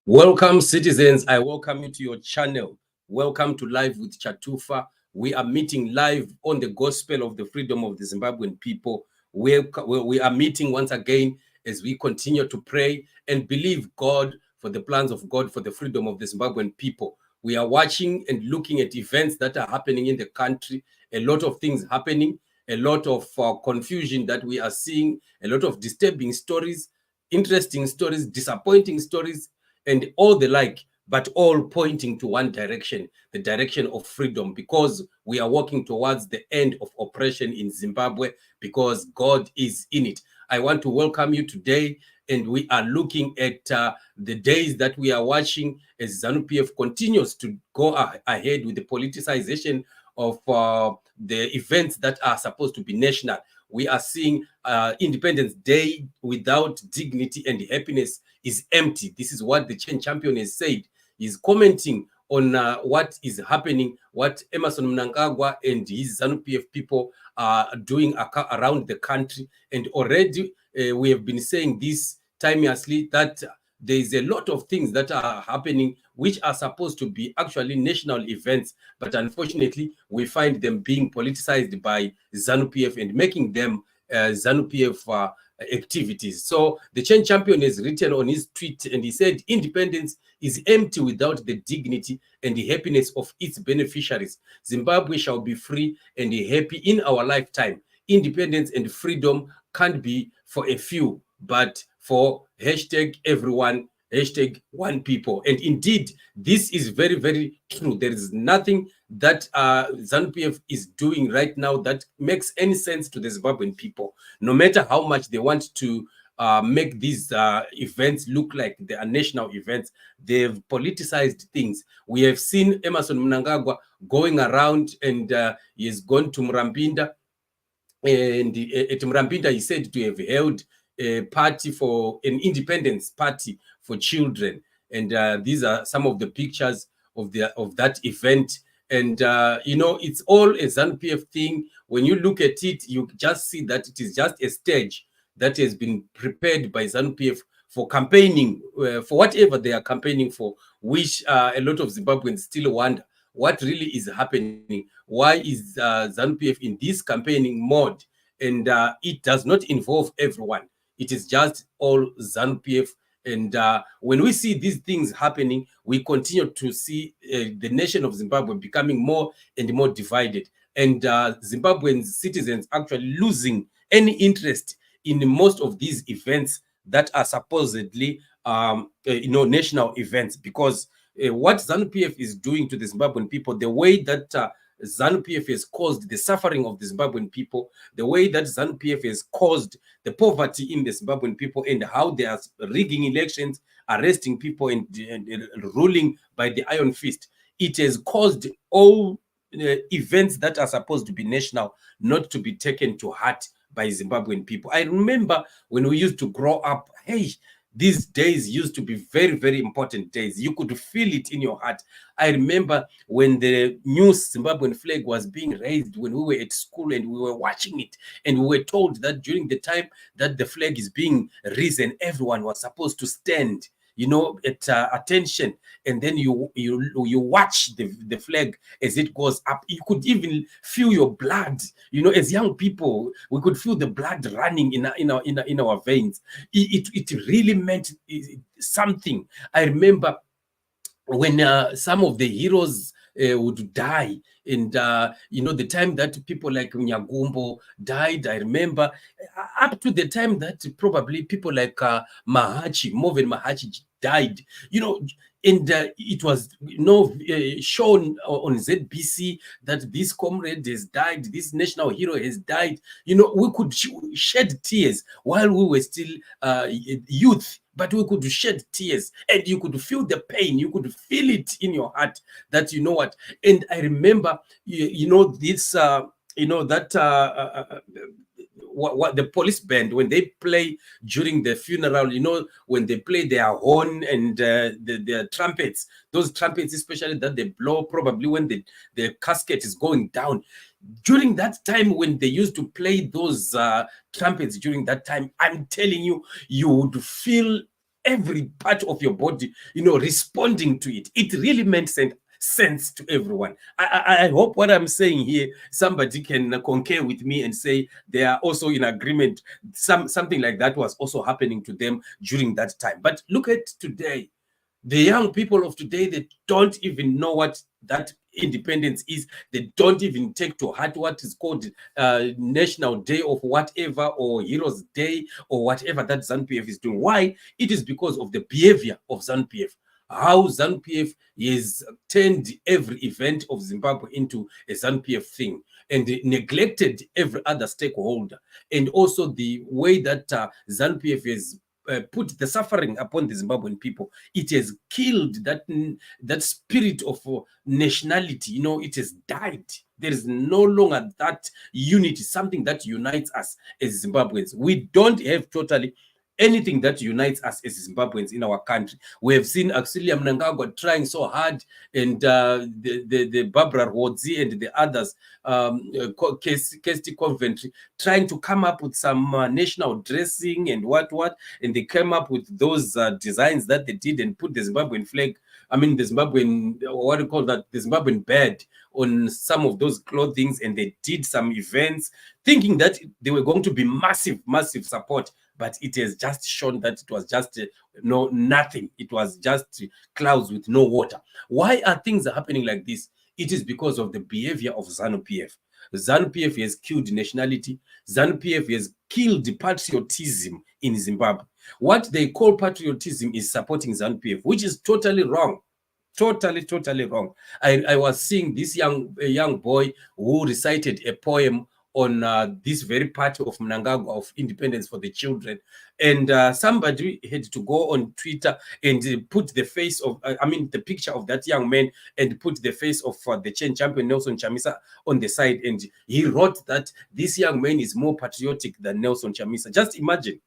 Welcome, citizens. I welcome you to your channel. Welcome to Live with Chatufa. We are meeting live on the gospel of the freedom of the Zimbabwean people. We are meeting once again as we continue to pray and believe God for the plans of God for the freedom of the Zimbabwean people. We are watching and looking at events that are happening in the country, a lot of things happening, a lot of confusion that we are seeing, a lot of disturbing stories, interesting stories, disappointing stories, and all the like, but all pointing to one direction, the direction of freedom, because we are working towards the end of oppression in Zimbabwe, because God is in it. I want to welcome you today, and we are looking at the days that we are watching as ZANU-PF continues to go ahead with the politicization of the events that are supposed to be national. We are seeing Independence Day without dignity and happiness is empty. This is what the Chen champion has said. He's commenting on what is happening, what Emmerson Mnangagwa and his ZANU-PF people are doing around the country. And already we have been saying this timelessly, that there is a lot of things that are happening which are supposed to be actually national events, but unfortunately we find them being politicized by ZANU-PF and making them ZANU-PF activities. So the Chen champion has written on his tweet, and he said, independence is empty without the dignity and the happiness of its beneficiaries. Zimbabwe shall be free and happy in our lifetime. Independence and freedom can't be for a few, but for #everyone, #one people. And indeed, this is very, very true. There is nothing that ZANU-PF is doing right now that makes any sense to the Zimbabwean people. No matter how much they want to make these events look like they are national events, they've politicized things. We have seen Emmerson Mnangagwa going around, and he has gone to Murambinda, and at Murambinda he said to have held a party for an independence party for children, and these are some of the pictures of that event. And you know, it's all a ZANU-PF thing. When you look at it, you just see that it is just a stage that has been prepared by ZANU-PF for campaigning for whatever they are campaigning for, which a lot of Zimbabweans still wonder what really is happening. Why is ZANU-PF in this campaigning mode? And it does not involve everyone. It is just all ZANU-PF. And when we see these things happening, we continue to see the nation of Zimbabwe becoming more and more divided, and Zimbabwean citizens actually losing any interest in most of these events that are supposedly national events, because what ZANU-PF is doing to the Zimbabwean people, the way that ZANU-PF has caused the suffering of the Zimbabwean people, the way that ZANU-PF has caused the poverty in the Zimbabwean people, and how they are rigging elections, arresting people, and ruling by the iron fist. It has caused all events that are supposed to be national not to be taken to heart by Zimbabwean people. I remember when we used to grow up, hey, these days used to be very, very important days. You could feel it in your heart. I remember when the new Zimbabwean flag was being raised when we were at school, and we were watching it, and we were told that during the time that the flag is being risen, everyone was supposed to stand, you know, at attention, and then you watch the flag as it goes up. You could even feel your blood, you know, as young people, we could feel the blood running in our veins. It really meant something. I remember when some of the heroes would die, and you know, the time that people like Nyagumbo died, I remember up to the time that probably people like Morven Mahachi died, you know, and it was, you know, shown on ZBC that this comrade has died, this national hero has died. You know, we could shed tears while we were still youth, but we could shed tears, and you could feel the pain. You could feel it in your heart that, you know what. And I remember, you know, this, you know, that what the police band, when they play during the funeral, you know, when they play their horn and their trumpets, those trumpets especially that they blow probably when the casket is going down. During that time, when they used to play those trumpets during that time, I'm telling you, you would feel every part of your body, responding to it. It really meant sense to everyone. I hope what I'm saying here, somebody can concur with me and say they are also in agreement. Something like that was also happening to them during that time. But look at today. The young people of today, they don't even know what that independence is. They don't even take to heart what is called National Day of whatever, or Heroes Day, or whatever that ZANU-PF is doing. Why? It is because of the behavior of ZANU-PF. How ZANU-PF is turned every event of Zimbabwe into a ZANU-PF thing, and neglected every other stakeholder, and also the way that ZANU-PF is put the suffering upon the Zimbabwean people. It has killed that spirit of nationality. It has died. There is no longer that unity, something that unites us as Zimbabweans. We don't have totally anything that unites us as Zimbabweans in our country. We have seen actually MNANGAGWA trying so hard, and the Barbara Rodzi and the others, Kesti Coventry, trying to come up with some national dressing and what, and they came up with those designs that they did and put the Zimbabwean flag, the Zimbabwean, what do you call that, the Zimbabwean bird on some of those clothings, and they did some events thinking that they were going to be massive support. But it has just shown that it was just nothing. It was just clouds with no water. Why are things happening like this? It is because of the behavior of ZANU-PF. ZANU-PF has killed nationality. ZANU-PF has killed patriotism in Zimbabwe. What they call patriotism is supporting ZANU-PF, which is totally wrong. Totally wrong. I was seeing this young boy who recited a poem on this very part of MNANGAGWA, of independence for the children, and somebody had to go on Twitter and put the face of, the picture of that young man, and put the face of the champion Nelson Chamisa on the side, and he wrote that this young man is more patriotic than Nelson Chamisa. Just imagine.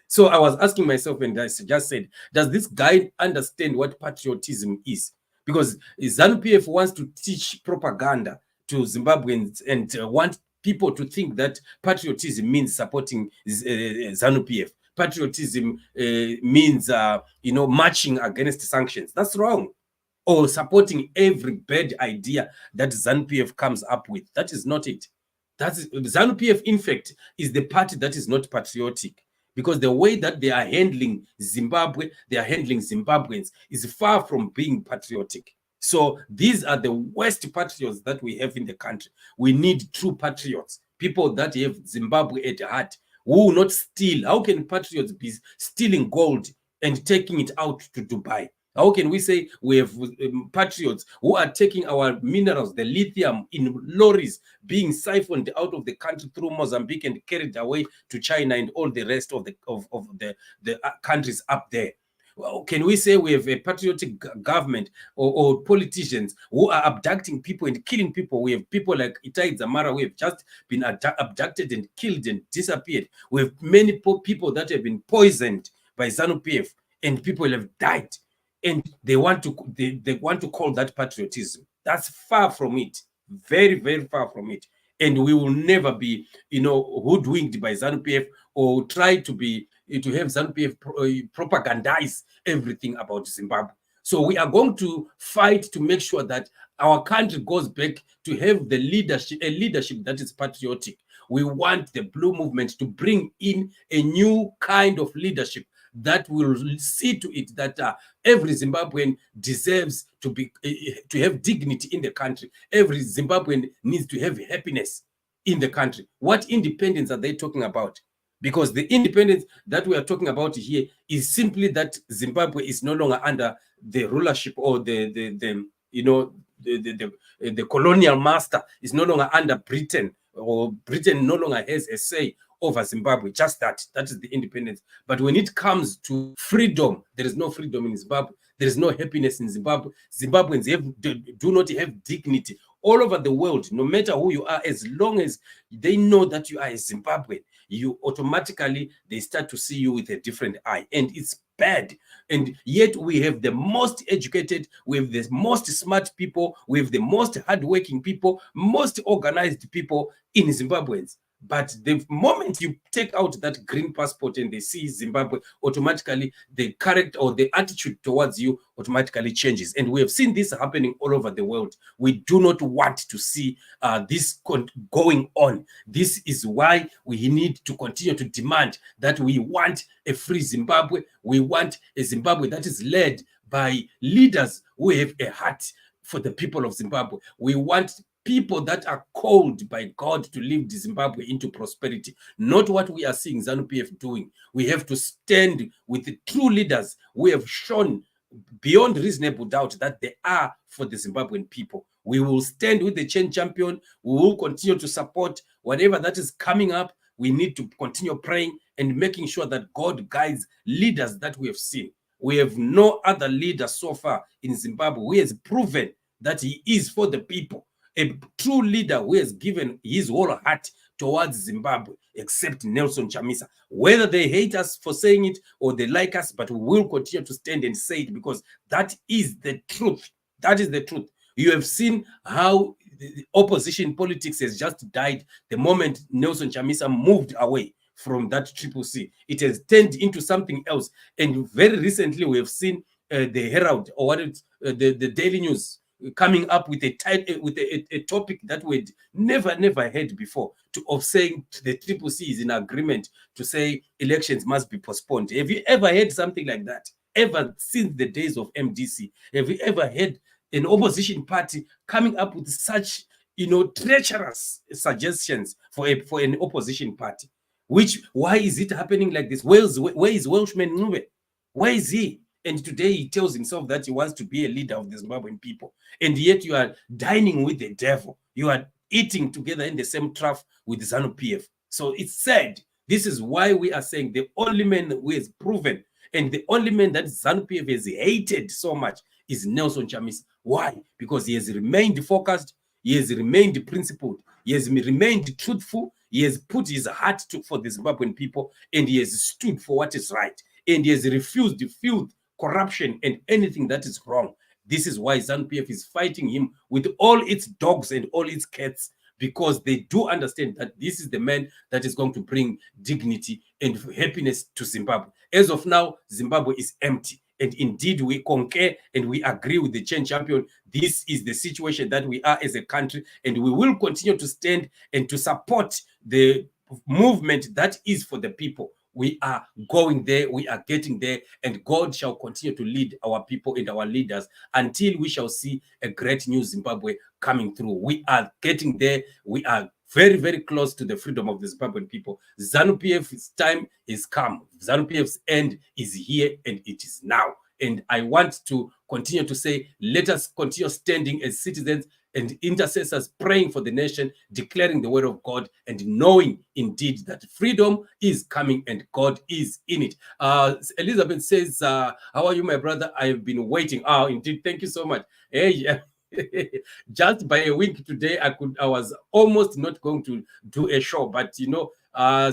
So I was asking myself, and I just said, does this guy understand what patriotism is? Because ZANU-PF wants to teach propaganda to Zimbabweans and want people to think that patriotism means supporting ZANU-PF. Patriotism means, marching against sanctions. That's wrong. Or supporting every bad idea that ZANU-PF comes up with. That is not it. ZANU-PF, in fact, is the party that is not patriotic. Because the way that they are handling Zimbabwe, they are handling Zimbabweans, is far from being patriotic. So these are the worst patriots that we have in the country. We need true patriots, people that have Zimbabwe at heart, who will not steal. How can patriots be stealing gold and taking it out to Dubai? How can we say we have patriots who are taking our minerals, the lithium, in lorries, being siphoned out of the country through Mozambique and carried away to China and all the rest of the countries up there? Well, can we say we have a patriotic government or politicians who are abducting people and killing people? We have people like Itai Dzamara who have just been abducted and killed and disappeared. We have many people that have been poisoned by ZANU-PF, and people have died. And they want to call that patriotism. That's far from it. Very, very far from it. And we will never be, hoodwinked by ZANU-PF or try to have ZANU-PF propagandize everything about Zimbabwe. So we are going to fight to make sure that our country goes back to have a leadership that is patriotic. We want the Blue Movement to bring in a new kind of leadership that will see to it that every Zimbabwean deserves to have dignity in the country. Every Zimbabwean needs to have happiness in the country. What independence are they talking about? Because the independence that we are talking about here is simply that Zimbabwe is no longer under the rulership or the colonial master is no longer under Britain, or Britain no longer has a say over Zimbabwe. Just that is the independence. But when it comes to freedom, there is no freedom in Zimbabwe. There is no happiness in Zimbabwe. Zimbabweans do not have dignity all over the world. No matter who you are, as long as they know that you are a Zimbabwean, you automatically, they start to see you with a different eye, and it's bad. And yet we have the most educated, we have the most smart people, we have the most hardworking people, most organized people in Zimbabweans. But the moment you take out that green passport and they see Zimbabwe, automatically the character or the attitude towards you automatically changes. And we have seen this happening all over the world. We do not want to see this going on. This is why we need to continue to demand that we want a free Zimbabwe. We want a Zimbabwe that is led by leaders who have a heart for the people of Zimbabwe. We want people that are called by God to lead Zimbabwe into prosperity, not what we are seeing ZANU-PF doing. We have to stand with the true leaders who have shown beyond reasonable doubt that they are for the Zimbabwean people. We will stand with the change champion. We will continue to support whatever that is coming up. We need to continue praying and making sure that God guides leaders that we have seen. We have no other leader so far in Zimbabwe who has proven that he is for the people. A true leader who has given his whole heart towards Zimbabwe, except Nelson Chamisa. Whether they hate us for saying it or they like us, but we will continue to stand and say it because that is the truth. That is the truth. You have seen how the opposition politics has just died the moment Nelson Chamisa moved away from that Triple C. It has turned into something else. And very recently, we have seen the Herald or what it's the Daily News coming up with a topic that we'd never heard before, of saying the Triple C is in agreement to say elections must be postponed. Have you ever heard something like that? Ever since the days of MDC? Have you ever heard an opposition party coming up with such, treacherous suggestions for an opposition party? Why is it happening like this? Where is Welshman Ncube? Where is he? And today he tells himself that he wants to be a leader of the Zimbabwean people. And yet you are dining with the devil. You are eating together in the same trough with the ZANU-PF. So it's sad. This is why we are saying the only man who has proven and the only man that ZANU-PF has hated so much is Nelson Chamisa. Why? Because he has remained focused. He has remained principled. He has remained truthful. He has put his heart for the Zimbabwean people, and he has stood for what is right. And he has refused the filth, corruption, and anything that is wrong. This is why ZANU-PF is fighting him with all its dogs and all its cats, because they do understand that this is the man that is going to bring dignity and happiness to Zimbabwe. As of now, Zimbabwe is empty. And indeed, we concur and we agree with the change champion. This is the situation that we are as a country, and we will continue to stand and to support the movement that is for the people. We are going there, we are getting there, and God shall continue to lead our people and our leaders until we shall see a great new Zimbabwe coming through. We are getting there. We are very close to the freedom of the Zimbabwean people. ZANU-PF's time is come. ZANU-PF's end is here, and it is now. And I want to continue to say, let us continue standing as citizens and intercessors, praying for the nation, declaring the word of God, and knowing indeed that freedom is coming and God is in it. Elizabeth says, how are you, my brother? I have been waiting. Oh, indeed. Thank you so much. Hey, just by a week today, I was almost not going to do a show, but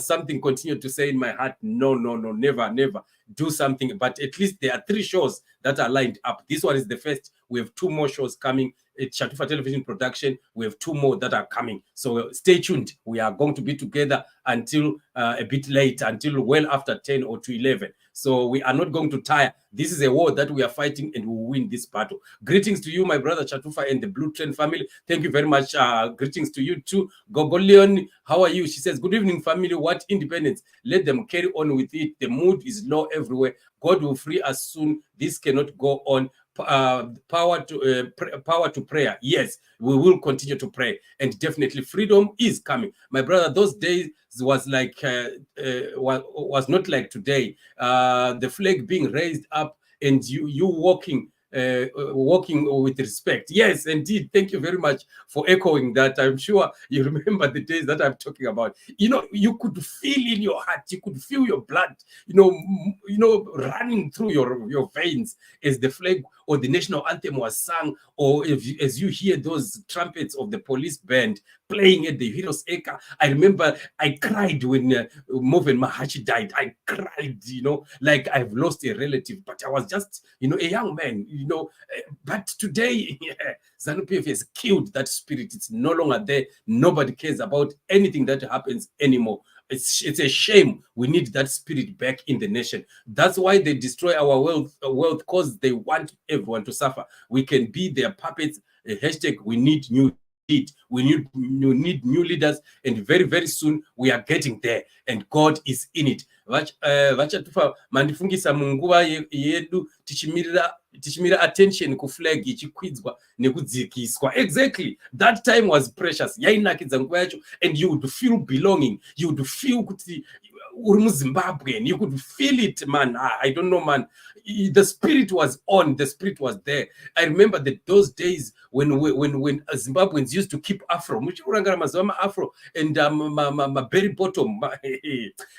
something continued to say in my heart, no, never do something. But at least there are 3 shows that are lined up. This one is the first. We have 2 more shows coming. It's Chatufa Television Production. We have 2 more that are coming. So stay tuned. We are going to be together until a bit late, until well after 10 or to 11. So we are not going to tire. This is a war that we are fighting, and we will win this battle. Greetings to you, my brother Chatufa and the Blue Train family. Thank you very much. Greetings to you too. Gogoleon, how are you? She says, good evening, family. What independence? Let them carry on with it. The mood is low everywhere. God will free us soon. This cannot go on. Power to prayer. Yes, we will continue to pray, and definitely freedom is coming, my brother. Those days was like was not like today. The flag being raised up and you walking with respect. Yes, indeed. Thank you very much for echoing that. I'm sure you remember the days that I'm talking about. You could feel in your heart, you could feel your blood, running through your veins as the flag or the national anthem was sung, or as you hear those trumpets of the police band playing at the Heroes Acre. I remember I cried when Moven Mahachi died. I cried, you know, like I've lost a relative, but I was just, you know, a young man, you know. But today, ZANU PF has killed that spirit. It's no longer there. Nobody cares about anything that happens anymore. It's a shame. We need that spirit back in the nation. That's why they destroy our wealth because they want everyone to suffer. We can be their puppets. Hashtag, we need new lead. We need new leaders, and very, very soon we are getting there, and God is in it. Vachatufa mandifungisa munguva yedu tichimira attention ku flag ichikwidzwa nekudzikiswa. Exactly, that time was precious. Yainakidza nguva yacho, and you would feel belonging. You would feel kuti uri muZimbabwean. You could feel it, man. I don't know, man. The spirit was on. The spirit was there. I remember those days when Zimbabweans used to keep afro, afro and my berry bottom.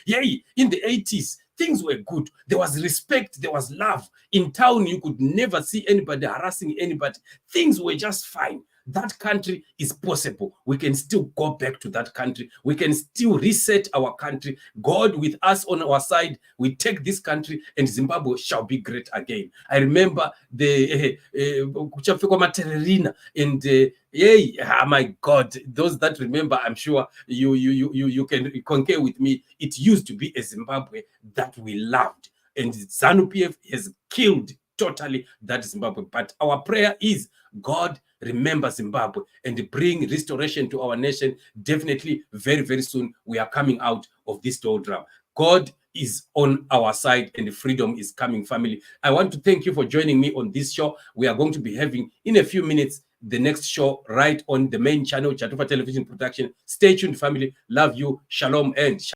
Yay! In the 80s, things were good. There was respect. There was love. In town, you could never see anybody harassing anybody. Things were just fine. That country is possible. We can still go back to that country. We can still reset our country. God with us on our side, we take this country and Zimbabwe shall be great again. I remember the and my God, those that remember, I'm sure you can concur with me. It used to be a Zimbabwe that we loved, and ZANU PF has killed totally that Zimbabwe. But our prayer is, God, remember Zimbabwe and bring restoration to our nation. Definitely, very, very soon, we are coming out of this doldrum. God is on our side and freedom is coming, family. I want to thank you for joining me on this show. We are going to be having, in a few minutes, the next show right on the main channel, Chatufa Television Production. Stay tuned, family. Love you. Shalom and